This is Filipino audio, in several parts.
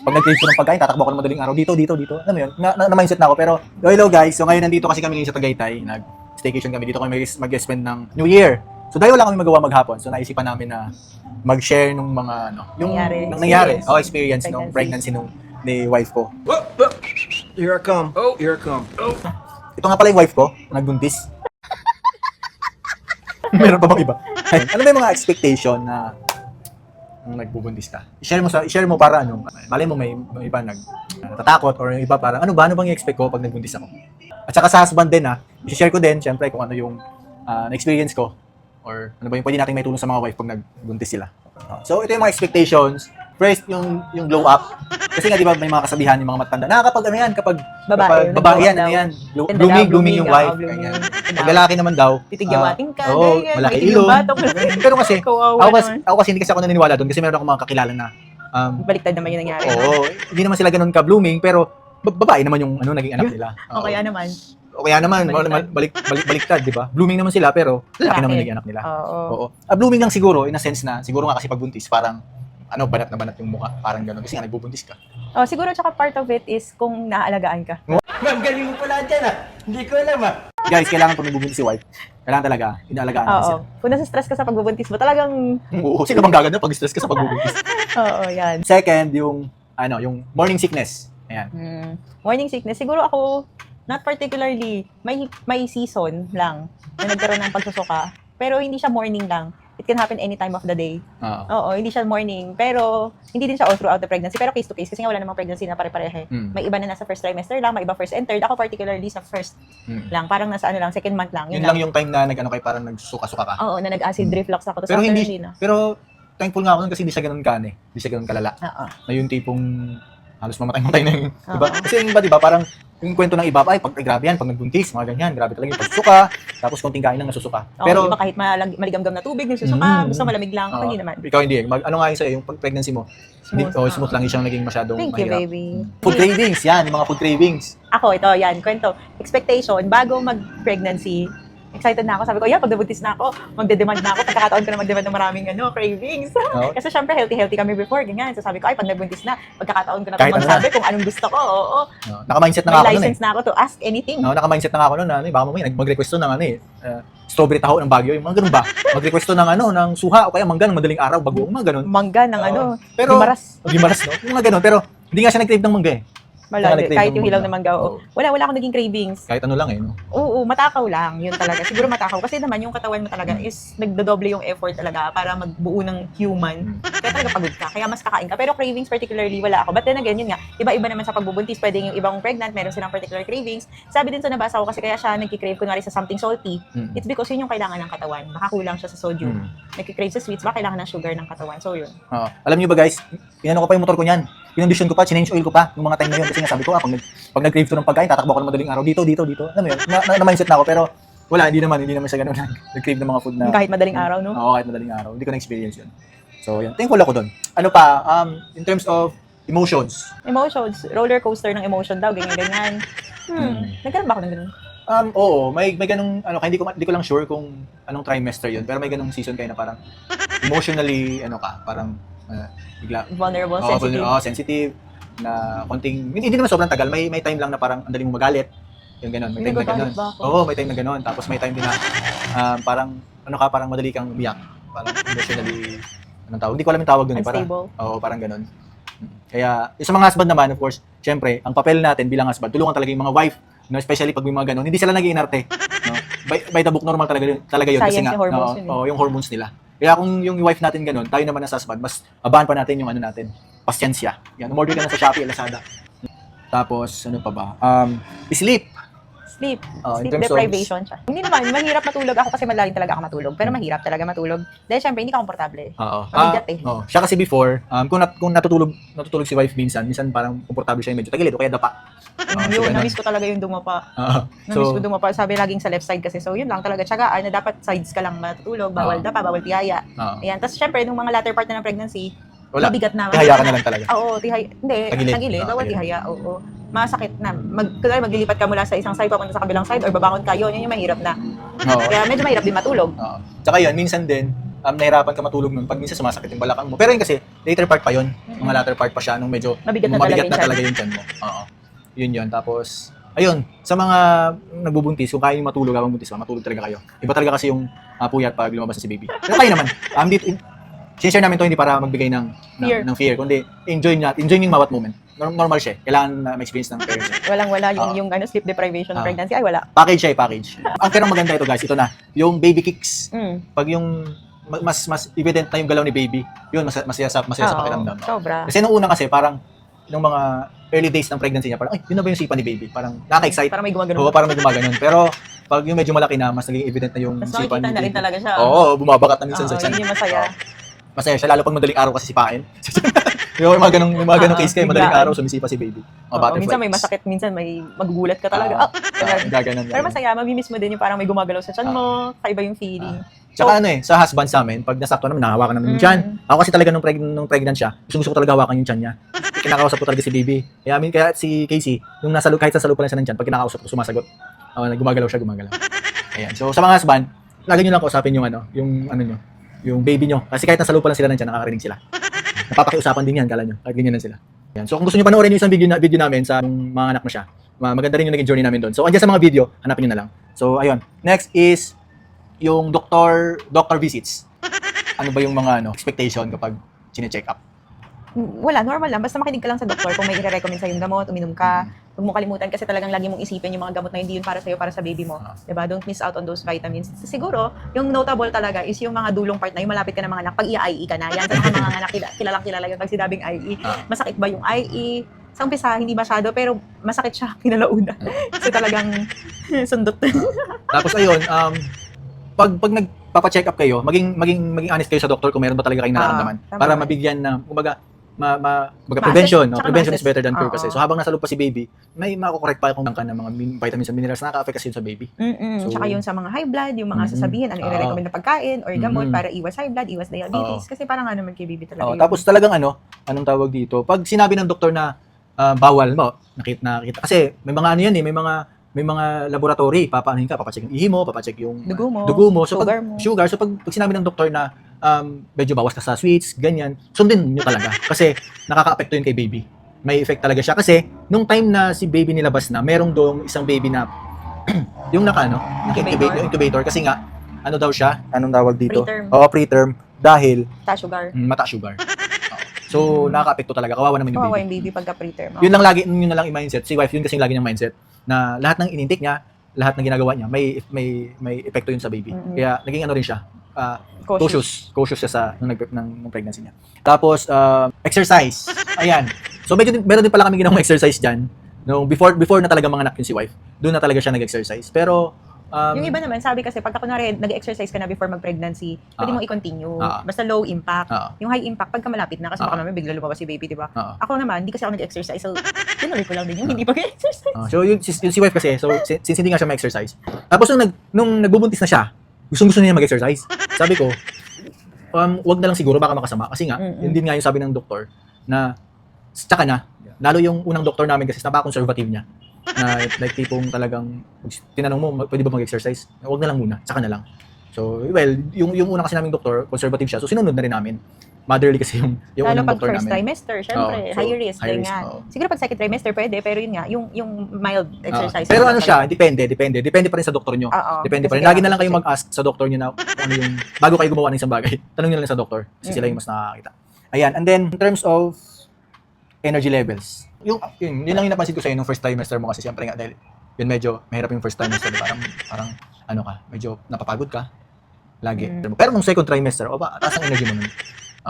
Pag nag-crave ko ng pagkain, tatakbo ako ng madaling araw. Dito. Alam mo yun? Na-mindset na ako. Pero, hello guys. So ngayon nandito kasi kami ngayon sa Tagaytay. Nag-staycation kami. Dito kami mag-spend ng New Year. So dahil wala kami magawa maghapon. So naisipan namin na mag-share nung mga yung nangyari. Experience nung pregnancy nung ni wife ko. Here I come. Here I come. Ito nga pala yung wife ko, nagbuntis. Meron pa bang iba? Ano ba yung mga expectation na nung nagbubuntis ka? I-share mo para malay mo may iba natatakot or yung iba parang ano bang i-expect ko pag nagbuntis ako? At saka sa husband din i-share ko din syempre kung ano yung na-experience ko or ano ba yung pwede nating may tulong sa mga wife pag nagbuntis sila. So ito yung mga expectations. First, yung glow up. Kasi nga, di ba, may mga kasabihan yung mga matanda. Kapag babae yan. Blooming yung wife. Pag lalaki naman daw, titigyawating ka. Malaki ilong. Pero kasi, ako kasi hindi kasi ako naniniwala doon kasi meron akong mga kakilala na baliktad naman yung nangyari. Hindi naman sila ganun ka-blooming, pero babae naman yung naging anak nila. O kaya naman, baliktad, di ba? Blooming naman sila, pero lalaki naman naging anak nila. Oo. Blooming lang siguro, in a sense na, siguro nga kasi pagbuntis, parang, banat na banat yung mukha, parang gano'n. Kasi nga, nagbubuntis ka. Siguro, tsaka part of it is kung naaalagaan ka. Ma'am, galing mo pala dyan Hindi ko alam Guys, kailangan pag nagbubuntis si wife, kailangan talaga, inaalagaan natin sila. Kung nasa-stress ka sa pagbubuntis mo, talagang... Oo, sino bang gaganda pag stress ka sa pagbubuntis? yan. Second, yung morning sickness. Ayan. Morning sickness, siguro ako, not particularly, may season lang na nagkaroon ng pagsusuka. Pero hindi siya morning lang. It can happen any time of the day. Hindi siya morning. Pero, hindi din siya all throughout the pregnancy. Pero case to case. Kasi nga wala namang pregnancy na pare-parehe. May iba na nasa first trimester lang, may iba first and third. Ako particularly sa first lang. Parang nasa second month lang. Yun lang yung time na parang nagsuka-suka ka. Oo, na nag-acid reflux ako. Pero pero thankful nga ako nun kasi hindi siya ganun hindi siya ganun kalala. Na yung tipong halos mamatay na yung, diba? Kasi yung iba, diba, parang yung kwento ng iba, grabe yan, pag nagbuntis, mga ganyan, grabe talaga yung pagsuka, tapos konting kain lang nasusuka. Pero iba kahit maligamgam na tubig, nasusuka, gusto malamig lang, ako hindi naman. Ikaw hindi ano nga yun sa'yo, yung pregnancy mo, smooth lang, siyang naging masyadong Thank you, mahirap. baby. Food cravings, yan, yung mga food cravings. Ako, ito, yan, kwento. Expectation, bago mag-pregnancy, excited na ako. Sabi ko, pag nabuntis na ako, magde-demand na ako. Pagkakataon ko na mag-demand ng maraming cravings. Kasi syempre, healthy kami before, ganyan. So sabi ko, pag nabuntis na, pagkakataon ko na magsabi kung anong gusto ko. Naka-mindset na nga ako nun license na ako to ask anything. Naka-mindset na nga ako nun. Baka mamaya, mag-request ng strawberry taho ng Baguio. Yung mga ganun ba? Mag-request ng suha o kaya mangga ng madaling araw, bagoong mga ganun. Mangga ng pero, gimaras. Gimaras, no? Yung mga ganun. Pero, hindi nga siya nag-crave ng mangga Kahit yung hilaw na mangga. Wala akong naging cravings. Kahit ano lang no? Oo, matakaw lang. Yun talaga. Siguro matakaw. Kasi naman yung katawan mo talaga is nagdodoble yung effort talaga para magbuo ng human. Kaya talaga pagod ka. Kaya mas kakain ka. Pero cravings particularly wala ako. But then again, yun nga. Iba-iba naman sa pagbubuntis. Pwedeng yung ibang pregnant, meron silang particular cravings. Sabi din sa nabasa ko kasi kaya siya nagki-crave kunwari sa something salty. It's because yun yung kailangan ng katawan. Baka kulang siya sa sodium. Nagki-crave sa sweets, baka kailangan ng sugar ng katawan. So yun. Alam niyo ba guys, pinano ko pa yung motor ko niyan. Pinondisyon ko pa, change oil ko pa nung mga time na yun. Kasi nga sabi ko, pag nag-crave to ng pagkain, tatakbo ako ng madaling araw. Dito. Alam mo yun, na-mindset na ako. Pero wala, hindi naman siya ganun. Nag-crave ng mga food na... Kahit madaling araw, no? Oo, kahit madaling araw. Hindi ko na-experience yun. So, yun. Thankful ako dun. Ano pa, in terms of emotions. Emotions. Roller coaster ng emotion daw, ganyan. Nagkaroon ba ako ng ganun? Oo, may ganung hindi ko lang sure kung anong trimester 'yun, pero may ganung season kayo na parang emotionally parang bigla vulnerable, sensitive na konting hindi naman sobrang tagal, may time lang na parang ang daling mo magalit. Yung ganun, may time na ganun. Oo, may time na ganun. Tapos may time din na parang parang madali kang umiyak. Parang emotionally hindi ko alam yung tawag doon, parang oo, parang ganun. Kaya sa mga husband naman, of course, syempre, ang papel natin bilang husband, tulungan talaga yung mga wife. No, especially pag may mga ganun, hindi sila nag-iinarte. No? By the book, normal talaga yun. Kasi nga, yung hormones nila. Kaya kung yung wife natin ganun, tayo naman as husband, mas abahan pa natin yung natin, pasyensya. Yan, umorder ka na sa Shopee, Lazada. Tapos, ano pa ba? Sleep. Sleep deprivation siya. Hindi naman, mahirap matulog ako kasi malalim talaga ako matulog. Pero mahirap talaga matulog. Dahil syempre, hindi ka komportable. Mabigat Siya kasi before, kung natutulog si wife minsan parang komportable siya medyo tagilid o kaya dapa. Yun, na-miss ko talaga yung dumapa. Na-miss ko dumapa. Sabi laging sa left side kasi. So, yun lang talaga. Tsagaan na dapat sides ka lang matutulog. Bawal dapa, bawal tiyaya. Ayan. Tapos, syempre, nung mga latter part na ng pregnancy, mabigat na. Tihaya ka na lang talaga. Oo, tihaya. Hindi, tagilid. Bawal tihaya. Oo. Masakit na. Kunwari, maglilipat ka mula sa isang side papunta sa kabilang side or babangon ka, yun yung mahirap na. Kaya medyo mahirap din matulog. Tsaka yun, minsan din, nahirapan ka matulog nun, pag minsan sumasakit yung balakang mo. Pero yun kasi, later part pa yun. Mga latter part pa siya, nung medyo Mabigat na mabigat talaga na talaga yung tiyan mo. Oo. Yun. Tapos, ayun, sa mga nagbubuntis, kung kaya yung matulog habang buntis ka, matulog talaga kayo. Iba talaga kasi yung puyat pag lumabas na si baby. Pero kayo naman, sinishare namin to hindi para magbigay ng fear, kundi enjoy niyo yung bawat moment. Normal siya. Kailangan na ma-experience ng parents. Walang-wala yung sleep deprivation ng pregnancy. Ay, wala. Package siya, package. Ang pero maganda ito guys, ito na, yung baby kicks. Pag yung mas evident na yung galaw ni baby, yun masaya sa pakiramdam. Sobra. Kasi nung una kasi parang nung mga early days ng pregnancy niya, parang ay, yun na ba yung sipa ni baby? Parang nakaka-excite. Parang may gumagano. Oo, parang may gumaganon. Pero pag yung medyo malaki na, mas naging evident na yung Mas sipa ni nakikita na rin baby. talaga siya. Oo, bumabakat na minsan sa tiyan. Yun yung masaya. Masaya siya, lalo pag madaling araw kasi sipain. Yung mga ganong case kayo, madaling biglaan. araw, sumisipa si baby. Mga Oo, butterflies. minsan may masakit, minsan may magugulat ka talaga. Gaganon. Pero masaya, mamimiss mo din yung parang may gumagalaw sa tiyan mo, kaiba yung feeling. Tsaka sa husband sa amin, pag nasakto naman, nahawakan naman yung tiyan. Ako kasi talaga nung pregnant siya, gusto ko talaga hawakan yung tiyan niya. Kinakausap ko talaga si baby. Kaya si Casey, yung kahit sa loob pa lang siya ng tiyan, pag kinakausap ko, sumasagot. Gumagalaw siya. Ayan. So sa mga husband, lagi nyo lang kausapin yung baby nyo. Kasi kahit nasa loob pa lang sila ng tiyan, nakakarinig sila. Napapakiusapan din yan, kala nyo. Kahit ganyan lang sila. Ayan. So kung gusto nyo panoorin yung isang video namin sa mga anak na siya, maganda rin yung naging journey namin doon. So andyan sa mga video, hanapin nyo na lang. So ayun. Next is yung doctor visits. Ano ba yung mga expectation kapag chine-check up? Wala, normal lang. Basta makinig ka lang sa doktor kung may i-recommend sa yung gamot, uminom ka. Huwag mo kalimutan kasi talagang lagi mong isipin yung mga gamot na hindi yun para sa'yo, para sa baby mo. Diba? Don't miss out on those vitamins. Siguro, yung notable talaga is yung mga dulong part na yung malapit ka na mga anak. Pag i-IE ka na, yan sa mga anak, kilalang-kilala yun. Pag sinabing IE, masakit ba yung IE? Sa umpisa, hindi masyado, pero masakit siya kinalauna. Kasi talagang sundot. Tapos ayun, pag nagpapa-check up kayo, maging honest kayo sa doktor kung meron ba talaga kayong nararamdaman. Para mabigyan na, kumbaga prevention, no? Prevention is better than cure kasi. So habang nasa loob pa si baby, may makukorek pa kung ka ng mga vitamins and minerals na nakaka-affect kasi yun sa baby. So, tsaka yung sa mga high blood, yung mga sasabihin, ano i-recommend na pagkain or gamot para iwas high blood, iwas diabetes. Kasi parang naman kay baby talaga yun. Tapos talagang anong tawag dito? Pag sinabi ng doktor na bawal mo, nakita. Kasi may mga may mga laboratory, papaanohin ka, papacheck yung ihi mo, papacheck yung dugo mo. So sugar. So pag sinabi ng doktor na medyo bawas ka sa sweets, ganyan, sundin nyo talaga. Kasi nakaka-apekto yun kay baby. May effect talaga siya. Kasi nung time na si baby nilabas na, merong doong isang baby na yung incubator. Kasi nga, ano daw siya? Anong tawag dito? Preterm. Oo, preterm. Dahil Mataas sugar. So, nakaka-apekto talaga. Kawawa naman yung Kawawa baby. yung baby pagka preterm. Yun na lang yung mindset. Si wife, yun kasi yung lagi niyang mindset na lahat ng in-intake niya, lahat ng ginagawa niya, may epekto yun sa baby. Kaya naging rin siya, cautious siya sa nung pregnancy niya. Tapos exercise. Ayan. So meron din pala kami ginawang exercise diyan. No, before na talaga mga anak yun si wife. Doon na talaga siya nag-exercise. Pero yung iba naman, sabi kasi, pagka kunwari nag-exercise ka na before mag-pregnancy, pwede mong i-continue. Basta low impact. Yung high impact, pagka malapit na, kasi baka naman bigla lumabas si baby, diba? Ako naman, hindi kasi ako nag-exercise. So, tinuloy ko lang din yung hindi pag-exercise. So, yung si wife kasi, so, since hindi nga siya ma-exercise. Tapos, nung nagbubuntis na siya, gusto niya mag-exercise. Sabi ko, wag na lang siguro, baka makasama. Kasi nga, yun din nga yung sabi ng doktor, na, tsaka na, lalo yung unang doktor namin kasi, napaka-conservative niya. Na like tipong talagang tinanong mo, pwede ba mag-exercise? Huwag na lang muna, saka na lang. So, well, yung una kasi naming doktor, conservative siya. So, sinunod na rin namin. Motherly kasi yung unang doktor namin. Lalo pag first trimester, syempre, high risk, ganyan. Siguro pag second trimester, pwede, pero yun nga, yung mild exercise. Pero ano siya, depende pa rin sa doktor nyo. Depende pa rin. Lagi na lang kayong mag-ask sa doktor nyo na ano yung, bago kayo gumawa ng isang bagay, tanong nyo lang sa doktor. Kasi sila yung mas nakakakita. Ayan, and then, in terms of energy levels, yun lang yung napansin ko sa'yo nung first trimester mo kasi siyempre nga dahil yun medyo mahirap yung first trimester, parang ano ka, medyo napapagod ka lagi. Pero nung second trimester, taas ang energy mo nun.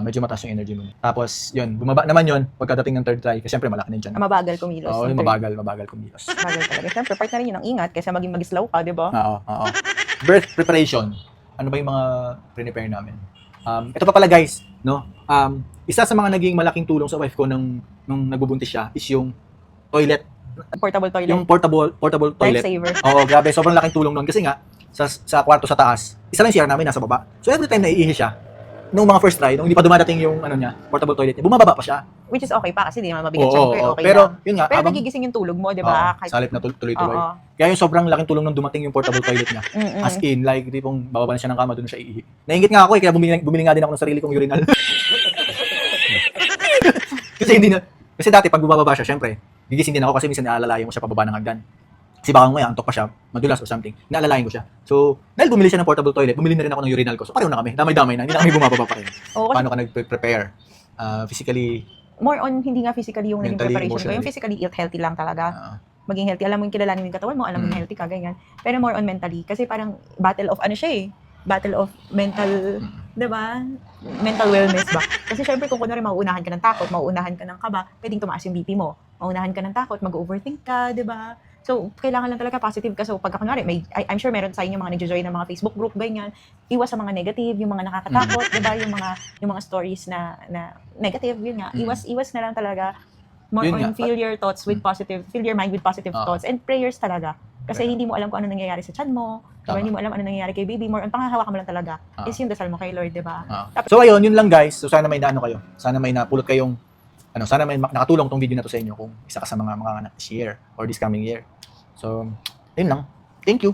Medyo mataas yung energy mo. Tapos yun, bumaba naman yun pagkadating ng third try kasi siyempre malaki na yun. Mabagal kumilos. Oo, mabagal kumilos. Mabagal talaga. Siyempre, part na rin yun ng ingat kasi maging mag-slow ka, di ba? Oo. Birth preparation. Ano ba yung mga prepare namin? Ito pa pala guys, no? Isa sa mga naging malaking tulong sa wife ko nung nagbubuntis siya is yung toilet. Portable toilet. Yung portable toilet. Lifesaver. Oo, grabe. Sobrang laking tulong nun. Kasi nga, sa kwarto sa taas, isa lang CR namin, nasa baba. So every time na iihi siya, nung mga first try, nung hindi pa dumadating yung ano niya, portable toilet niya, bumababa pa siya. Which is okay pa kasi di naman mabigat Oo, syempre, oo. okay Pero lang. yun nga, Pero habang nagigising yung tulog mo, di ba? Oo, sa halip na tuloy-tuloy. Oo. Kaya yung sobrang laking tulong nung dumating yung portable toilet niya. Mm-mm. As in, like, di pong bababa na siya ng kama, doon na siya iihi. Nainggit nga ako kaya bumili nga din ako ng sarili kong urinal. Kasi dati pag bumababa siya, syempre, gigising din ako kasi minsan naalalayan ko siya pababa ng hagdan. Kasi baka ngayon, antok pa siya, madulas or something, naalalayan ko siya. So, dahil bumili siya ng portable toilet, bumili na rin ako ng urinal ko. So, pareho na kami, damay-damay na, hindi na kami bumababa pa rin. Oo, kasi Paano ka nag-prepare? Physically, more on hindi nga physically yung naging Mentally, preparation ko. emotionally. Yung physically healthy lang talaga. ah, Maging healthy. Alam mo yung kilalanin mo yung katawan mo, alam mo yung healthy ka, ganyan. Pero more on mentally. Kasi parang battle of ano siya eh. Battle of mental, di ba? Mental wellness ba? Kasi syempre kung kunwari mauunahan ka ng takot, mauunahan ka ng kaba, pwedeng tumaas yung BP mo. Mauunahan ka ng takot, mag-overthink ka, di ba? So, kailangan lang talaga positive ka. So, pagka kunwari, I'm sure meron sa inyo mga nagjo-join ng mga Facebook group, ganyan. Iwas sa mga negative, yung mga nakakatakot, di ba? Yung mga stories na negative, yun nga. Iwas na lang talaga. More Yun on nga. fill your thoughts with positive, fill your mind with positive thoughts and prayers talaga. Kasi hindi mo alam kung ano nangyayari sa tiyan mo, diba? Tama. Hindi mo alam ano nangyayari kay baby. More on panghahawakan mo lang talaga is yung dasal mo kay Lord, di ba? So ayun, yun lang guys. So sana may naano kayo. Sana may napulot kayong sana may nakatulong tong video na to sa inyo kung isa ka sa mga share or this coming year. So, yun lang. Thank you.